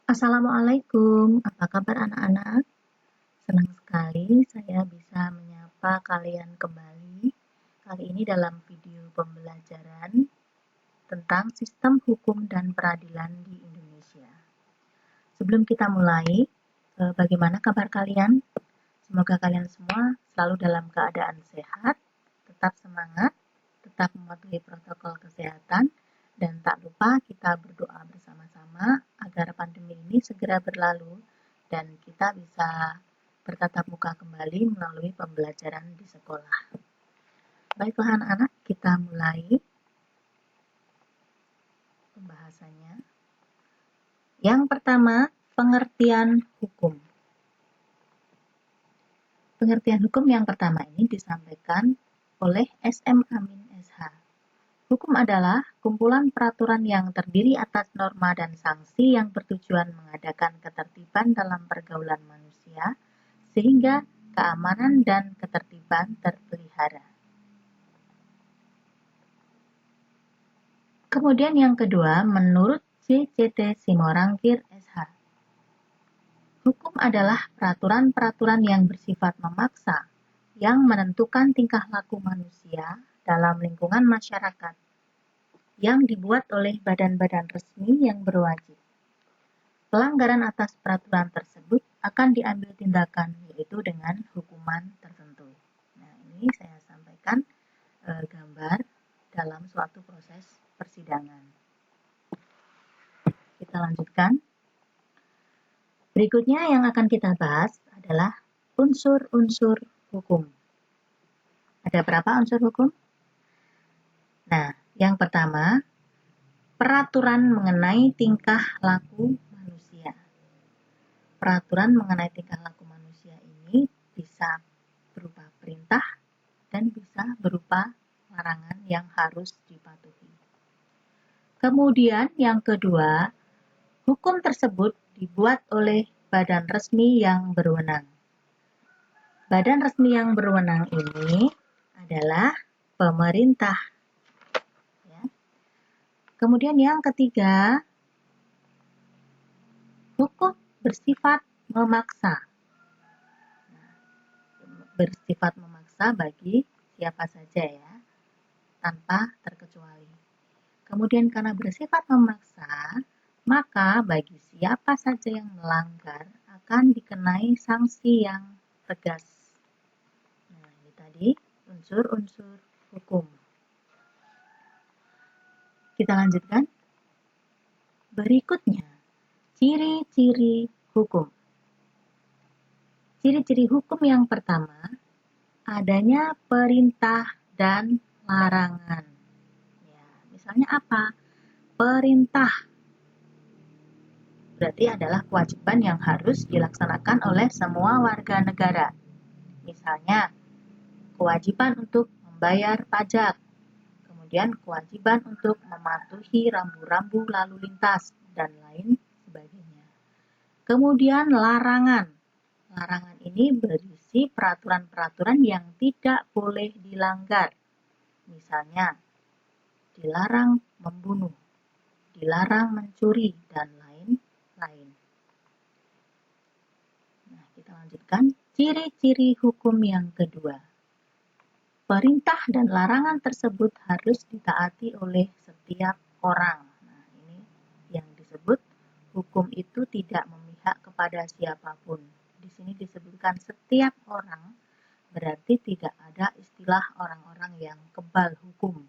Assalamualaikum, apa kabar anak-anak? Senang sekali saya bisa menyapa kalian kembali. Kali ini dalam video pembelajaran tentang sistem hukum dan peradilan di Indonesia. Sebelum kita mulai, bagaimana kabar kalian? Semoga kalian semua selalu dalam keadaan sehat, tetap semangat, tetap mematuhi protokol kesehatan, dan tak lupa kita berdoa bersama-sama agar pandemi ini segera berlalu dan kita bisa bertatap muka kembali melalui pembelajaran di sekolah. Baiklah anak-anak, kita mulai pembahasannya. Yang pertama, pengertian hukum. Pengertian hukum yang pertama ini disampaikan oleh S.M. Amin SH. Hukum adalah kumpulan peraturan yang terdiri atas norma dan sanksi yang bertujuan mengadakan ketertiban dalam pergaulan manusia sehingga keamanan dan ketertiban terpelihara. Kemudian yang kedua, menurut C.C.T. Simorangkir SH. Hukum adalah peraturan-peraturan yang bersifat memaksa, yang menentukan tingkah laku manusia dalam lingkungan masyarakat, yang dibuat oleh badan-badan resmi yang berwajib. Pelanggaran atas peraturan tersebut akan diambil tindakan, yaitu dengan hukuman tertentu. Nah, ini saya sampaikan gambar dalam suatu proses persidangan. Kita lanjutkan. Berikutnya yang akan kita bahas adalah unsur-unsur hukum. Ada berapa unsur hukum? Nah, yang pertama, peraturan mengenai tingkah laku manusia. Peraturan mengenai tingkah laku manusia ini bisa berupa perintah dan bisa berupa larangan yang harus dipatuhi. Kemudian yang kedua, hukum tersebut dibuat oleh badan resmi yang berwenang. Badan resmi yang berwenang ini adalah pemerintah. Ya. Kemudian yang ketiga, hukum bersifat memaksa. Bersifat memaksa bagi siapa saja ya, tanpa terkecuali. Kemudian karena bersifat memaksa, maka bagi siapa saja yang melanggar akan dikenai sanksi yang tegas. Nah, ini tadi unsur-unsur hukum. Kita lanjutkan. Berikutnya, ciri-ciri hukum. Ciri-ciri hukum yang pertama, adanya perintah dan larangan. Ya, misalnya apa? Perintah berarti adalah kewajiban yang harus dilaksanakan oleh semua warga negara. Misalnya, kewajiban untuk membayar pajak, kemudian kewajiban untuk mematuhi rambu-rambu lalu lintas, dan lain sebagainya. Kemudian larangan. Larangan ini berisi peraturan-peraturan yang tidak boleh dilanggar. Misalnya, dilarang membunuh, dilarang mencuri, dan lain-lain. Nah, kita lanjutkan. Ciri-ciri hukum yang kedua. Perintah dan larangan tersebut harus ditaati oleh setiap orang. Nah, ini yang disebut hukum itu tidak memihak kepada siapapun. Di sini disebutkan setiap orang, berarti tidak ada istilah orang-orang yang kebal hukum.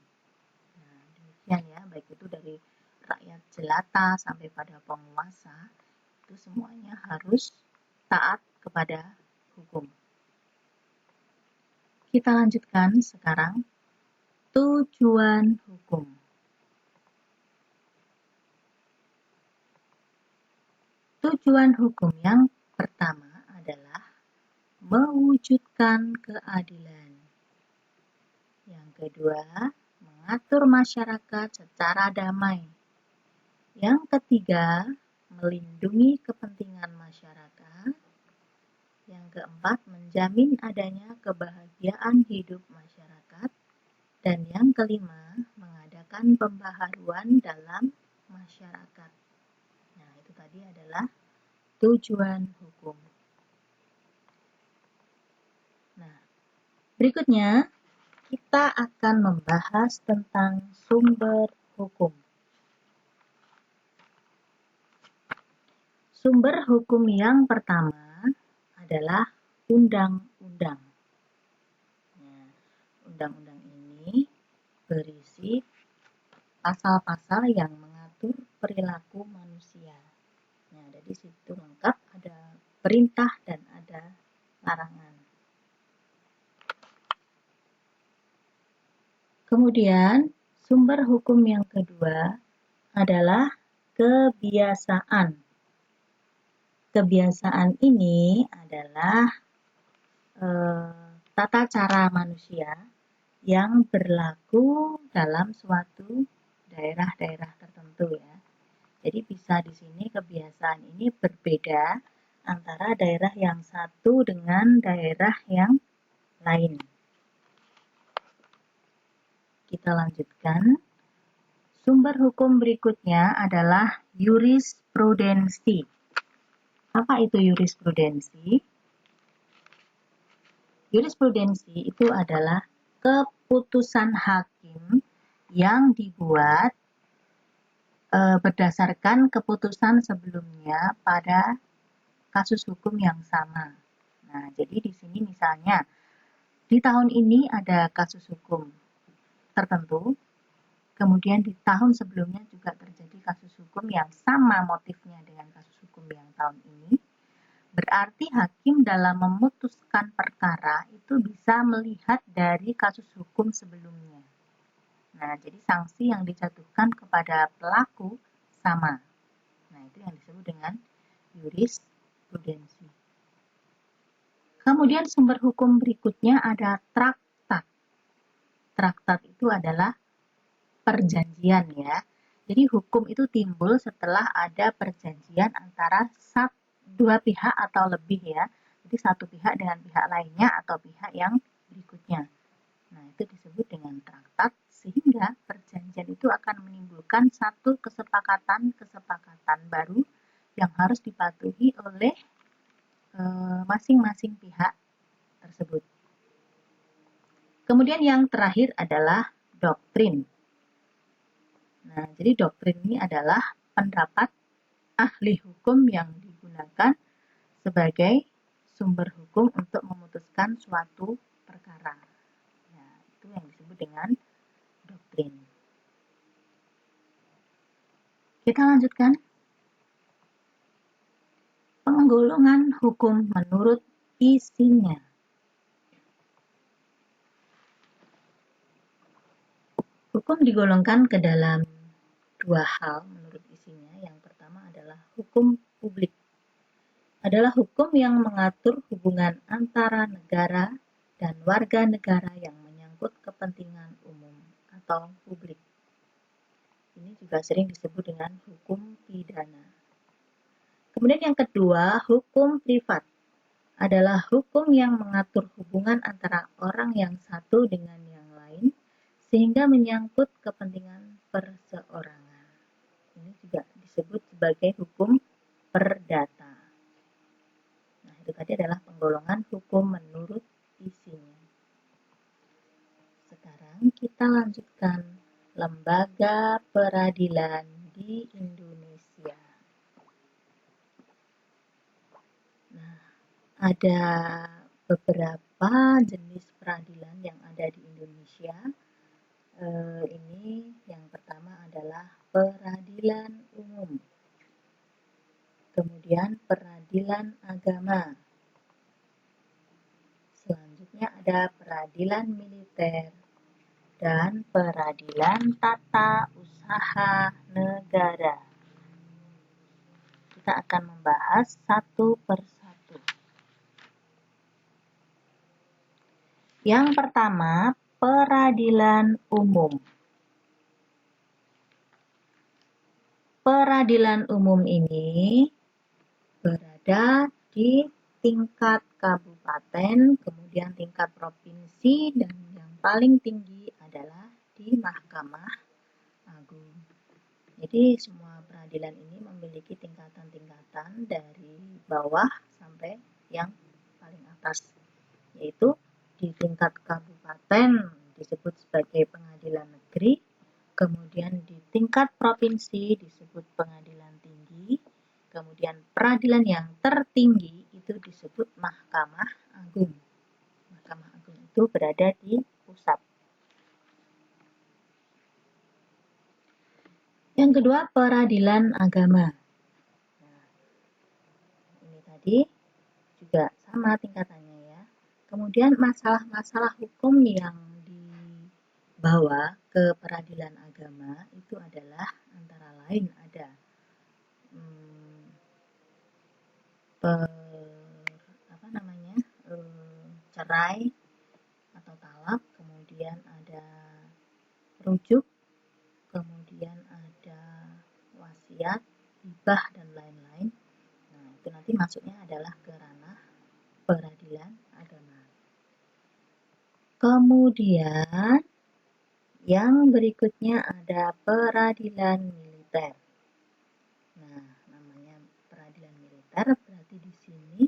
Nah, demikian ya, baik itu dari rakyat jelata sampai pada penguasa, itu semuanya harus taat kepada hukum. Kita lanjutkan sekarang. Tujuan hukum. Tujuan hukum yang pertama adalah mewujudkan keadilan. Yang kedua, mengatur masyarakat secara damai. Yang ketiga, melindungi kepentingan masyarakat. Yang keempat, menjamin adanya kebahagiaan hidup masyarakat. Dan yang kelima, mengadakan pembaharuan dalam masyarakat. Nah, itu tadi ada adalah tujuan hukum. Nah, berikutnya kita akan membahas tentang sumber hukum. Sumber hukum yang pertama adalah undang-undang. Nah, undang-undang ini berisi pasal-pasal yang mengatur perilaku manusia. Nah, di situ lengkap, ada perintah dan ada larangan. Kemudian, sumber hukum yang kedua adalah kebiasaan. Kebiasaan ini adalah tata cara manusia yang berlaku dalam suatu daerah-daerah tertentu ya. Jadi bisa di sini kebiasaan ini berbeda antara daerah yang satu dengan daerah yang lain. Kita lanjutkan. Sumber hukum berikutnya adalah jurisprudensi. Apa itu jurisprudensi? Jurisprudensi itu adalah keputusan hakim yang dibuat berdasarkan keputusan sebelumnya pada kasus hukum yang sama. Nah, jadi di sini misalnya di tahun ini ada kasus hukum tertentu, kemudian di tahun sebelumnya juga terjadi kasus hukum yang sama motifnya dengan kasus hukum yang tahun ini. Berarti hakim dalam memutuskan perkara itu bisa melihat dari kasus hukum sebelumnya. Nah, jadi sanksi yang dijatuhkan kepada pelaku sama. Nah, itu yang disebut dengan jurisprudensi. Kemudian sumber hukum berikutnya ada traktat. Traktat itu adalah perjanjian ya. Jadi hukum itu timbul setelah ada perjanjian antara dua pihak atau lebih ya. Jadi satu pihak dengan pihak lainnya atau pihak yang berikutnya. Nah, itu disebut dengan traktat sehingga perjanjian itu akan menimbulkan satu kesepakatan baru yang harus dipatuhi oleh masing-masing pihak tersebut. Kemudian yang terakhir adalah doktrin. Nah, jadi doktrin ini adalah pendapat ahli hukum yang digunakan sebagai sumber hukum untuk memutuskan suatu perkara. Nah, itu yang disebut dengan doktrin. Kita lanjutkan. Penggolongan hukum menurut isinya. Hukum digolongkan ke dalam dua hal menurut isinya. Yang pertama adalah hukum publik. Adalah hukum yang mengatur hubungan antara negara dan warga negara yang menyangkut kepentingan umum atau publik. Ini juga sering disebut dengan hukum pidana. Kemudian yang kedua, hukum privat. Adalah hukum yang mengatur hubungan antara orang yang satu dengan yang lain sehingga menyangkut kepentingan perseorangan. Ini juga disebut sebagai hukum perdata. Nah, itu tadi adalah penggolongan hukum menurut isinya. Sekarang kita lanjutkan lembaga peradilan di Indonesia. Nah, ada beberapa jenis peradilan yang ada di Indonesia. Ini yang pertama adalah peradilan umum, kemudian peradilan agama, selanjutnya ada peradilan militer, dan peradilan tata usaha negara. Kita akan membahas satu persatu. Yang pertama, peradilan umum. Peradilan umum ini berada di tingkat kabupaten, kemudian tingkat provinsi, dan yang paling tinggi adalah di Mahkamah Agung. Jadi semua peradilan pengadilan ini memiliki tingkatan-tingkatan dari bawah sampai yang paling atas, yaitu di tingkat kabupaten disebut sebagai pengadilan negeri, kemudian di tingkat provinsi disebut pengadilan tinggi, kemudian peradilan yang tertinggi itu disebut Mahkamah Agung. Mahkamah Agung itu berada di pusat. Yang kedua, peradilan agama. Nah, ini tadi juga sama tingkatannya ya. Kemudian masalah-masalah hukum yang dibawa ke peradilan agama itu adalah antara lain ada cerai atau talak, kemudian ada rujuk, kemudian ada wasiat, hibah, dan lain-lain. Nah, itu nanti masuknya adalah ke ranah peradilan agama. Kemudian yang berikutnya ada peradilan militer. Nah, namanya peradilan militer berarti di sini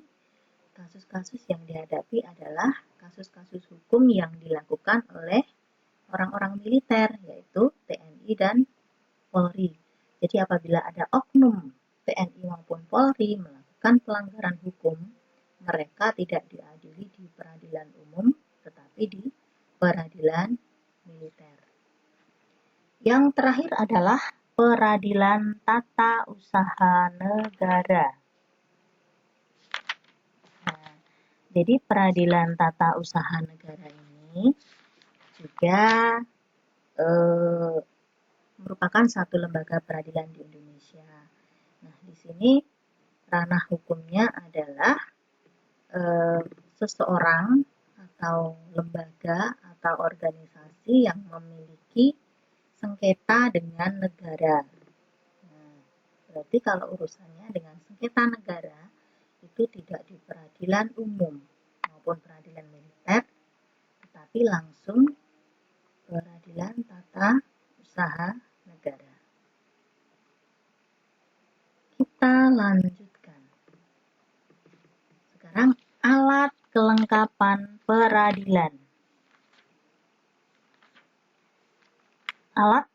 kasus-kasus yang dihadapi adalah kasus-kasus hukum yang dilakukan oleh orang-orang militer, yaitu TNI dan Polri. Jadi apabila ada oknum TNI maupun Polri melakukan pelanggaran hukum, mereka tidak diadili di peradilan umum, tetapi di peradilan militer. Yang terakhir adalah peradilan tata usaha negara. Nah, jadi peradilan tata usaha negara ini juga merupakan satu lembaga peradilan di Indonesia. Nah, di sini ranah hukumnya adalah seseorang atau lembaga atau organisasi yang memiliki sengketa dengan negara. Nah, berarti kalau urusannya dengan sengketa negara itu tidak di peradilan umum maupun peradilan militer, tetapi langsung peradilan tata usaha negara. Kita lanjutkan. Sekarang alat kelengkapan peradilan. Alat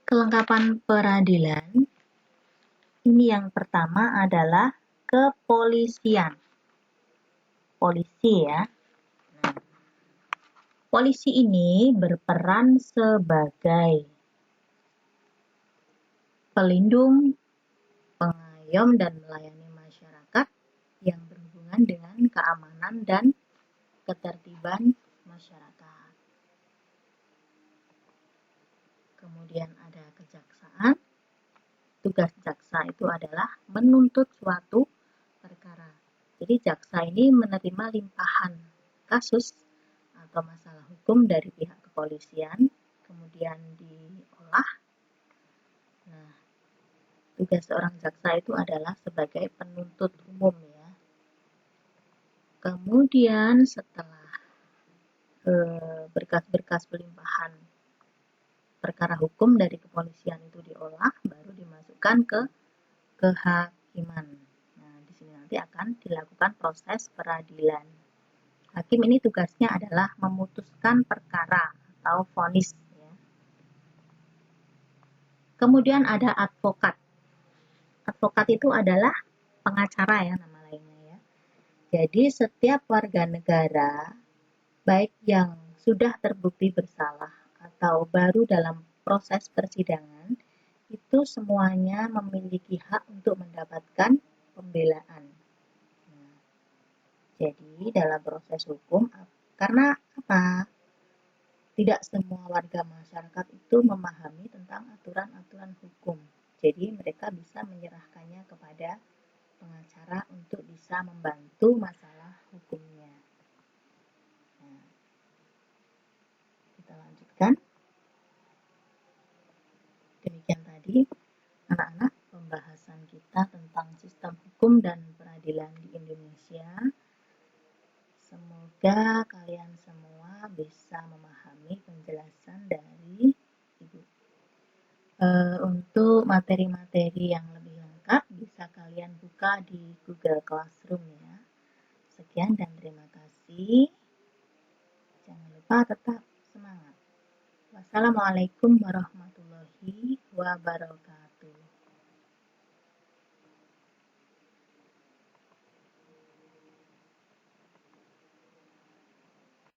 kelengkapan peradilan ini yang pertama adalah kepolisian. Polisi ya. Nah, polisi ini berperan sebagai pelindung, pengayom, dan melayani masyarakat yang berhubungan dengan keamanan dan ketertiban masyarakat. Kemudian ada kejaksaan. Tugas jaksa itu adalah menuntut suatu perkara. Jadi jaksa ini menerima limpahan kasus atau masalah hukum dari pihak kepolisian, kemudian diolah. Nah, tugas seorang jaksa itu adalah sebagai penuntut umum ya. Kemudian setelah berkas-berkas pelimpahan perkara hukum dari kepolisian itu diolah, baru dimasukkan ke kehakiman. Nah, di sini nanti akan dilakukan proses peradilan. Hakim ini tugasnya adalah memutuskan perkara atau vonis. Ya. Kemudian ada advokat. Advokat itu adalah pengacara ya nama lainnya ya. Jadi setiap warga negara, baik yang sudah terbukti bersalah atau baru dalam proses persidangan, itu semuanya memiliki hak untuk mendapatkan pembelaan. Nah, jadi dalam proses hukum, karena apa? Tidak semua warga masyarakat itu memahami tentang aturan-aturan hukum. Jadi mereka bisa menyerahkannya kepada pengacara untuk bisa membantu masalah hukumnya. Nah, kita lanjutkan. Demikian tadi anak-anak pembahasan kita tentang sistem hukum dan peradilan di Indonesia. Semoga kalian semua bisa memahami penjelasan dari Ibu. Untuk materi-materi yang lebih lengkap bisa kalian buka di Google Classroom ya. Sekian dan terima kasih. Jangan lupa tetap semangat. Wassalamualaikum warahmatullahi wabarakatuh.